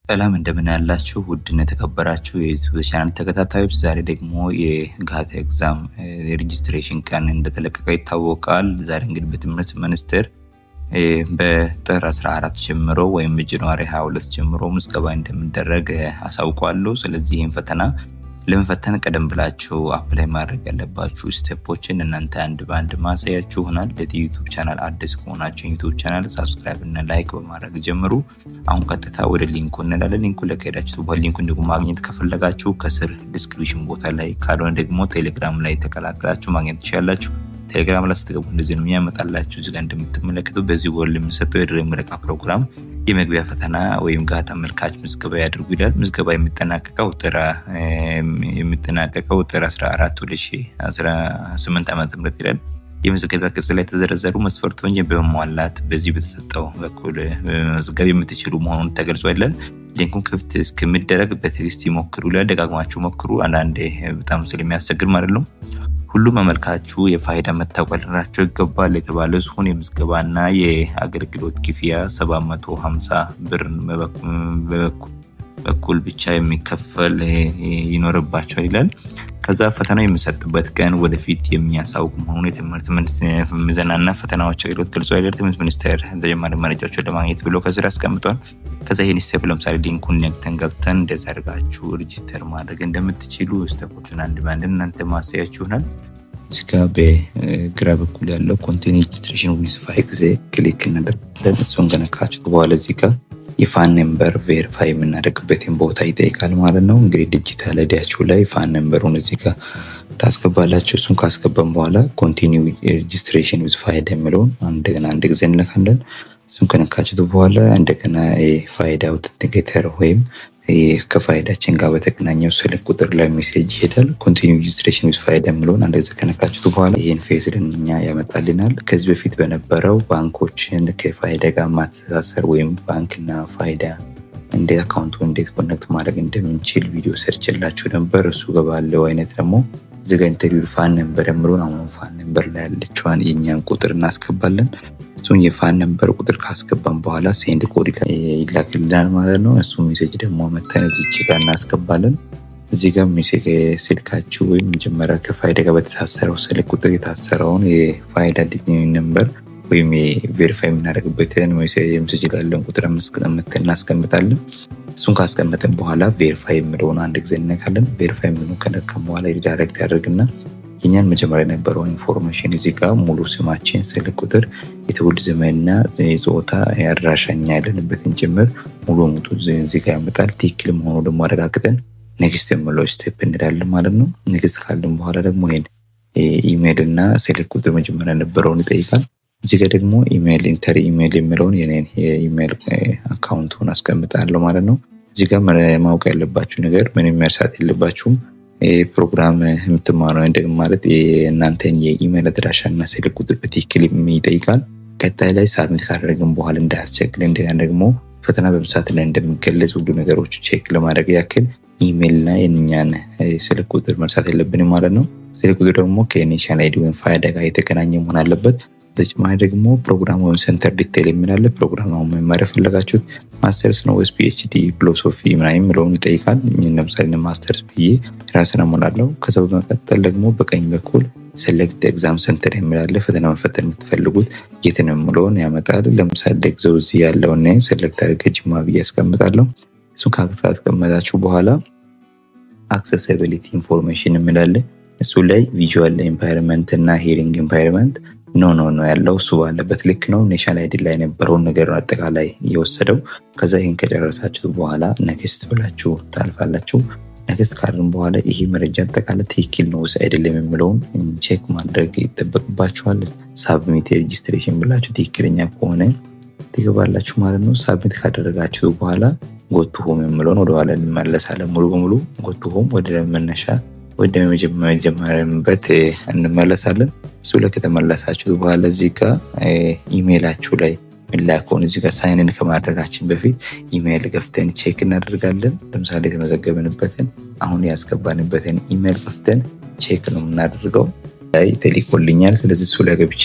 ሰላም እንደምን ያላችሁ ውድና የተከበራችሁ የዩቲዩብ ቻናል ተከታታዮች፣ ዛሬ ደግሞ የጋት ኤግዛም የሬጂስትሬሽን ቀን እንደተለቀቀ ይታወቃል። ዛሬ እንግዲህ በትምህርት ሚኒስቴር በጥር 14 ጀምሮ ወይም ጃንዋሪ 22 ጀምሮ ምዝገባ እንደሚደረግ አሳውቋለሁ። ስለዚህ ይህን ፈተና ለመፈተን ቀደም ብላችሁ አፕላይ ማድረግ ያለባችሁ ስቴፖችን እናንተ አንድ ባንድ ማሳያችሁ ይሆናል። ለዩቲዩብ ቻናል አዲስ ከሆናችሁ ዩቲዩብ ቻናል ሰብስክራይብ እና ላይክ በማድረግ ጀምሩ። አሁን ቀጥታ ወደ ሊንኩ እንላለን። ሊንኩ ለከሄዳችሁ በሊንኩን ደግሞ ማግኘት ከፈለጋችሁ ከስር ዲስክሪፕሽን ቦታ ላይ ካልሆነ ደግሞ ቴሌግራም ላይ ተቀላቅላችሁ ማግኘት ትችላላችሁ። ቴሌግራም ላይ ስትገቡ እንደዚህ ነው የሚያመጣላችሁ። እዚህ ጋር እንደምትመለከቱ በዚህ ወር የሚሰጠው የድህረ ምረቃ ፕሮግራም የመግቢያ ፈተና ወይም ጋት አመልካች ምዝገባ ያድርጉ ይላል። ምዝገባ የሚጠናቀቀው ጥር 14 2018 ዓ.ም ይላል። የምዝገባ ቅጽ ላይ የተዘረዘሩ መስፈርቶችን በመሟላት በዚህ በተሰጠው በኩል መዝገብ የምትችሉ መሆኑን ተገልጾ ይላል። ሊንኩን ክፍት እስከሚደረግ በቴክስት ይሞክሩ ይላል። ደጋግማችሁ ሞክሩ። አንዳንዴ በጣም ስለሚያስቸግር ማለት ነው። ሁሉም አመልካቹ የፋይዳ መታወቂያ ሊኖራቸው ይገባል የተባለ ሲሆን የምዝገባና የአገልግሎት ክፍያ 750 ብር በኩል ብቻ የሚከፈል ይኖርባቸዋል ይላል። ከዛ ፈተናው የሚሰጥበት ቀን ወደፊት የሚያሳውቅ መሆኑን የትምህርት ምዘናና ፈተናዎች አገልግሎት ገልጾ ይላል። ትምህርት ሚኒስቴር ተጨማሪ መረጃዎችን ለማግኘት ብሎ ከስር አስቀምጧል። ከዛ ይህን ስቴፕ ለምሳሌ ሊንኩን ነክተን ገብተን እንደዛ አድርጋችሁ ሬጂስተር ማድረግ እንደምትችሉ ስቴፖችን አንድ ባንድ እናንተ ማሳያችሁ ይሆናል። እዚህ ጋር በግራ በኩል ያለው ኮንቲኒ ሬጂስትሬሽን ዊዝ ፋይል ጊዜ ክሊክ እናደርጋለን። እሱን ከነካችሁ በኋላ እዚህ ጋር የፋን ነምበር ቬሪፋይ የምናደርግበትን ቦታ ይጠይቃል ማለት ነው። እንግዲህ ዲጂታል አይዲያችሁ ላይ ፋን ነምበሩን እዚህ ጋር ታስገባላችሁ። እሱን ካስገባን በኋላ ኮንቲኒው ሬጂስትሬሽን ዊዝ ፋይዳ የሚለውን እንደገና አንድ ጊዜ እንነካለን። እሱን ከነካችሁት በኋላ እንደገና የፋይዳ አውተንቲኬተር ወይም ከፋይዳችን ጋር በተገናኘው ስልክ ቁጥር ላይ ሜሴጅ ይሄዳል። ኮንቲኒው ሬጂስትሬሽን ዊዝ ፋይዳ የሚለውን አንድ ጊዜ ከነካችሁት በኋላ ይህን ፌዝ ለኛ ያመጣልናል። ከዚህ በፊት በነበረው ባንኮችን ከፋይዳ ጋር ማተሳሰር ወይም ባንክና ፋይዳ እንዴት አካውንቱ እንዴት ኮኔክት ማድረግ እንደምንችል ቪዲዮ ሰርችላችሁ ነበር። እሱ ጋር ባለው አይነት ደግሞ እዚህ ጋር ኢንተርቪው ፋን ነምበር የሚለውን አሁን ፋን ነምበር ላይ ያለችዋን የኛን ቁጥር እናስገባለን። እሱን የፋን ነምበር ቁጥር ካስገባን በኋላ ሴንድ ኮድ ይላክልናል ማለት ነው። እሱ ሜሴጅ ደግሞ መተን እዚች ጋር እናስገባለን። እዚህ ጋር ሜሴጅ ስልካችሁ ወይም መጀመሪያ ከፋይዳ ጋር በተሳሰረው ስልክ ቁጥር የታሰረውን የፋይዳ ነምበር ወይም ቬሪፋይ የምናደርግበትን ሜሴጅ ላለን ቁጥር እናስቀምጣለን። እሱን ካስቀመጠን በኋላ ቬሪፋይ የሚለውን አንድ ጊዜ እንነካለን። ቬሪፋይ የሚለውን ከነካን በኋላ ሪዳይሬክት ያደርግና የኛን መጀመሪያ የነበረውን ኢንፎርሜሽን እዚህ ጋር ሙሉ ስማችን፣ ስልክ ቁጥር፣ የትውልድ ዘመንና የጾታ አድራሻኛ ያለንበትን ጭምር ሙሉ እዚህ ጋር ያመጣል። ትክክል መሆኑ ደግሞ አረጋግጠን ኔክስት የምለው ስቴፕ እንሄዳለን ማለት ነው። ኔክስት ካለን በኋላ ደግሞ ይሄን ኢሜይል እና ስልክ ቁጥር መጀመሪያ የነበረውን ይጠይቃል። እዚህ ጋር ደግሞ ኢሜይል ኢንተር ኢሜይል የሚለውን የኔን የኢሜይል አካውንቱን አስቀምጣለሁ ማለት ነው። እዚህ ጋር ማወቅ ያለባችሁ ነገር ምንም መርሳት የለባችሁም። ፕሮግራም የምትማሩ እንደግም ማለት የእናንተን የኢሜይል አድራሻና ስልክ ቁጥር በትክክል ይጠይቃል። ቀጣይ ላይ ሳብሚት ካደረግን በኋላ እንዳያስቸግር እንደገና ደግሞ ፈተና በብዛት ላይ እንደሚገለጽ ሁሉ ነገሮች ቼክ ለማድረግ ያክል ኢሜይልና የእኛን ስልክ ቁጥር መርሳት የለብንም ማለት ነው። ስልክ ቁጥር ደግሞ ከኔሽናል አይዲ ወይም ፋይዳ ጋር የተገናኘ መሆን አለበት። በተጨማሪ ደግሞ ፕሮግራም ወይም ሴንተር ዲቴል የሚላለ ፕሮግራም መማር የፈለጋችሁት ማስተርስ ነው ወይስ ፒኤችዲ ፊሎሶፊ ምናምን የሚለውን ይጠይቃል። ለምሳሌ ማስተርስ ብዬ ራስን አሞላለሁ። ከዛ በመቀጠል ደግሞ በቀኝ በኩል ሴሌክት ኤግዛም ሴንተር የሚላለ ፈተና መፈተን የምትፈልጉት የትን የሚለውን ያመጣል። ለምሳሌ ደግዘው እዚህ ያለውን ሴሌክት አድርገ ጅማ ብዬ ያስቀምጣለሁ። እሱን ካስቀመጣችሁ በኋላ አክሰሲቢሊቲ ኢንፎርሜሽን የሚላለ እሱ ላይ ቪዥዋል ኢምፓየርመንት እና ሂሪንግ ኢምፓየርመንት ኖ ያለው እሱ ባለበት ልክ ነው። ኔሽናል አይዲ ላይ የነበረውን ነገር አጠቃላይ የወሰደው። ከዛ ይህን ከጨረሳችሁ በኋላ ኔክስት ብላችሁ ታልፋላችሁ። ኔክስት ካልን በኋላ ይሄ መረጃ አጠቃላይ ትክክል ነው ወይስ አይደለም የሚለውን ቼክ ማድረግ ይጠበቅባችኋል። ሳብሚት ሬጂስትሬሽን ብላችሁ ትክክለኛ ከሆነ ትገባላችሁ ማለት ነው። ሳብሚት ካደረጋችሁ በኋላ ጎቱ ሆም የሚለውን ወደኋላ እንመለሳለን። ሙሉ በሙሉ ጎቱ ሆም ወደ መነሻ ወደ መጀመሪያበት እንመለሳለን። እሱ ላይ ከተመለሳችሁ በኋላ እዚህ ጋር ኢሜይላችሁ ላይ ምላከውን እዚህ ጋር ሳይንን ከማድረጋችን በፊት ኢሜይል ከፍተን ቼክ እናደርጋለን። ለምሳሌ የተመዘገብንበትን አሁን ያስገባንበትን ኢሜይል ከፍተን ቼክ ነው የምናደርገው። ላይ ተልኮልኛል። ስለዚህ እሱ ላይ ገብቼ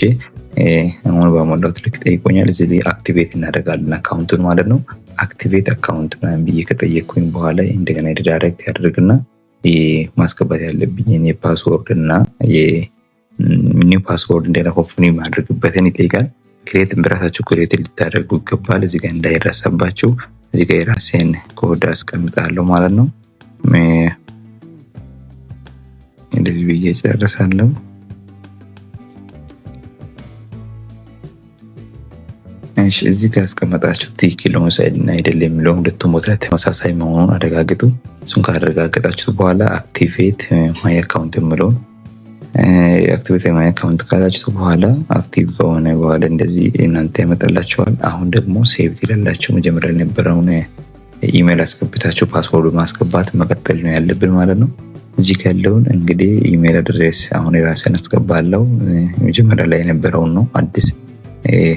አሁን በሞላሁት ልክ ጠይቆኛል። እዚህ ላይ አክቲቬት እናደርጋለን አካውንቱን ማለት ነው። አክቲቬት አካውንት ምናምን ብዬ ከጠየቅኩኝ በኋላ እንደገና ሪዳይሬክት ያደርግና ማስገባት ያለብኝን የፓስወርድ እና የኒው ፓስወርድ እንደገና ኮንፊርም ማድረግበትን ይጠይቃል። ክሬት በራሳችሁ ክሬት ልታደርጉ ይገባል። እዚህ ጋር እንዳይረሳባችሁ እዚህ ጋር የራሴን ኮድ አስቀምጣለሁ ማለት ነው። እንደዚህ ብዬ ጨርሳለሁ። እሺ እዚህ ጋር አስቀመጣችሁ ትክክል ነው እና አይደለም የሚለው ሁለቱም ቦታ ተመሳሳይ መሆኑን አረጋግጡ። እሱን ካረጋገጣችሁ በኋላ አክቲቬት ማይ አካውንት የሚለውን አክቲቬት ማይ አካውንት ካላችሁ በኋላ አክቲቭ ከሆነ በኋላ እንደዚህ እናንተ ያመጣላችኋል። አሁን ደግሞ ሴቭ ይላላችሁ። መጀመሪያ የነበረውን ኢሜል አስገብታችሁ ፓስወርድ ማስገባት መቀጠል ነው ያለብን ማለት ነው። እዚህ ያለውን እንግዲህ ኢሜል አድሬስ አሁን የራሴን አስገባለሁ። መጀመሪያ ላይ የነበረውን ነው አዲስ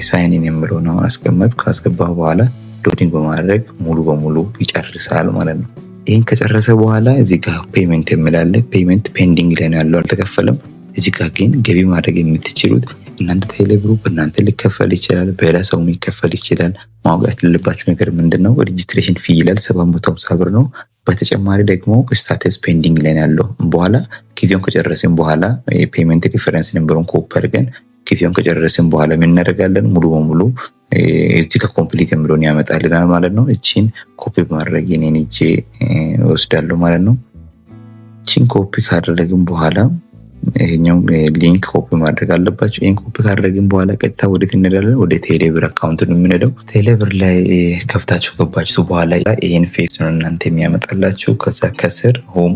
ሳይኒን የምለውን አሁን አስቀመጥኩ። ካስገባ በኋላ ሎዲንግ በማድረግ ሙሉ በሙሉ ይጨርሳል ማለት ነው። ይህን ከጨረሰ በኋላ እዚህ ጋር ፔመንት የሚላለ ፔመንት ፔንዲንግ ላይ ነው ያለው፣ አልተከፈለም። እዚህ ጋር ግን ገቢ ማድረግ የምትችሉት እናንተ ቴሌብሩ በእናንተ ሊከፈል ይችላል፣ በሌላ ሰው ሊከፈል ይችላል። ማወቅ ያለባችሁ ነገር ምንድነው? ሬጅስትሬሽን ፊ ይላል 750 ብር ነው። በተጨማሪ ደግሞ ስታተስ ፔንዲንግ ላይ ያለው በኋላ ጊዜውን ከጨረስን በኋላ ፔመንት ሪፈረንስ ነምበሩን ኮፒ አድርገን ጊዜውን ከጨረስን በኋላ ምን እናደርጋለን? ሙሉ በሙሉ እዚህ ከኮምፕሊት የሚለውን ያመጣልናል ማለት ነው። እቺን ኮፒ በማድረግ እኔን እጄ ወስዳለሁ ማለት ነው። እቺን ኮፒ ካደረግን በኋላ ይሄኛው ሊንክ ኮፒ ማድረግ አለባችሁ። ይሄን ኮፒ ካደረግን በኋላ ቀጥታ ወደ እንሄዳለን። ወደ ቴሌብር አካውንት ነው የምንሄደው። ቴሌብር ላይ ከፍታችሁ ገባችሁ በኋላ ይሄን ፌስ ነው እናንተ የሚያመጣላችሁ። ከዛ ከስር ሆም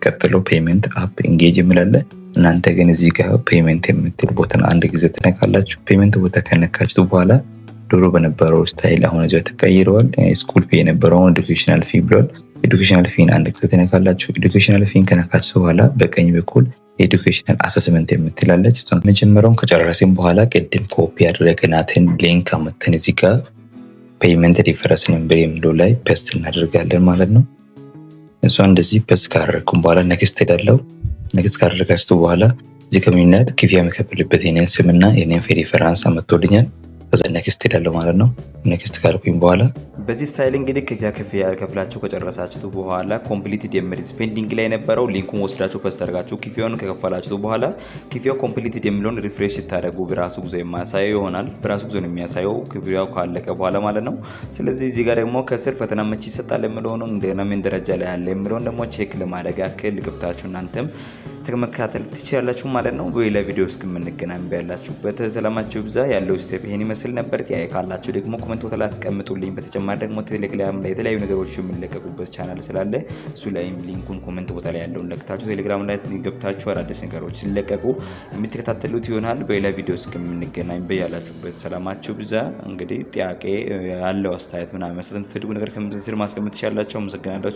ቀጥሎ ፔመንት አፕ ኢንጌጅ የሚላለ እናንተ ግን እዚህ ጋር ፔመንት የምትል ቦታን አንድ ጊዜ ትነካላችሁ። ፔመንት ቦታ ከነካችሁ በኋላ ድሮ በነበረው ስታይል አሁን እዚያ ተቀይረዋል። ስኩል ፌ የነበረውን ኤዱኬሽናል ፊ ብሏል። ኤዱኬሽናል ፊን አንድ ጊዜ ትነካላችሁ። ኤዱኬሽናል ፊን ከነካችሁ በኋላ በቀኝ በኩል ኤዱኬሽናል አሰስመንት የምትላለች እሷን መጀመሪያውን ከጨረስን በኋላ ቅድም ኮፒ ያደረግናትን ሊንክ አመተን እዚህ ጋር ፔመንት ሪፈረንስ ነምበር የሚለው ላይ ፔስት እናደርጋለን ማለት ነው። እሷ እንደዚህ ፔስት ካደረግኩም በኋላ ኔክስት ሄዳለሁ። ኔክስት ካደረጋችሁ በኋላ እዚህ ከምንሄድ ክፍያ የሚከፍልበት የኔን ስምና የኔን ሪፈረንስ አመጥቶልኛል። ከዛ ኔክስት ሄዳለሁ ማለት ነው። ኔክስት ካልኩኝ በኋላ በዚህ ስታይል እንግዲህ ክፍያ ከፍላችሁ ከጨረሳችሁ በኋላ ኮምፕሊትድ የሚል ፔንዲንግ ላይ የነበረው ሊንኩን ወስዳችሁ ከስተርጋችሁ ክፍያውን ከከፈላችሁ በኋላ ክፍያው ኮምፕሊትድ የሚለውን ሪፍሬሽ ስታደርጉ በራሱ ጉዞ የሚያሳየው ይሆናል። በራሱ ጉዞ ነው የሚያሳየው ክፍያው ካለቀ በኋላ ማለት ነው። ስለዚህ እዚህ ጋር ደግሞ ከስር ፈተና መቼ ይሰጣል የሚለው ነው እንደና ምን ደረጃ ላይ ያለ የሚለውን ደግሞ ቼክ ለማድረግ ያክል ገብታችሁ እናንተም መከታተል ትችላላችሁ ማለት ነው። በሌላ ቪዲዮ እስከምንገናኝ ያላችሁበት ሰላማችሁ ብዛ። ያለው ስቴፕ ይሄን ይመስል ነበር። ጥያቄ ካላችሁ ደግሞ ኮሜንት ቦታ ላይ አስቀምጡልኝ። በተጨማሪ ደግሞ ቴሌግራም ላይ የተለያዩ ነገሮች የሚለቀቁበት ቻናል ስላለ እሱ ላይም ሊንኩን ኮሜንት ቦታ ላይ ያለውን ለክታችሁ ቴሌግራም ላይ ገብታችሁ አዳዲስ ነገሮች ሲለቀቁ የምትከታተሉት ይሆናል። በሌላ ቪዲዮ እስከምንገናኝ ያላችሁበት ሰላማችሁ ብዛ። እንግዲህ ጥያቄ ያለው አስተያየት ምናምን መስጠት የምትፈልጉ ነገር ከምን ስር ማስቀመጥ ትችላላችሁ። አመሰግናለሁ።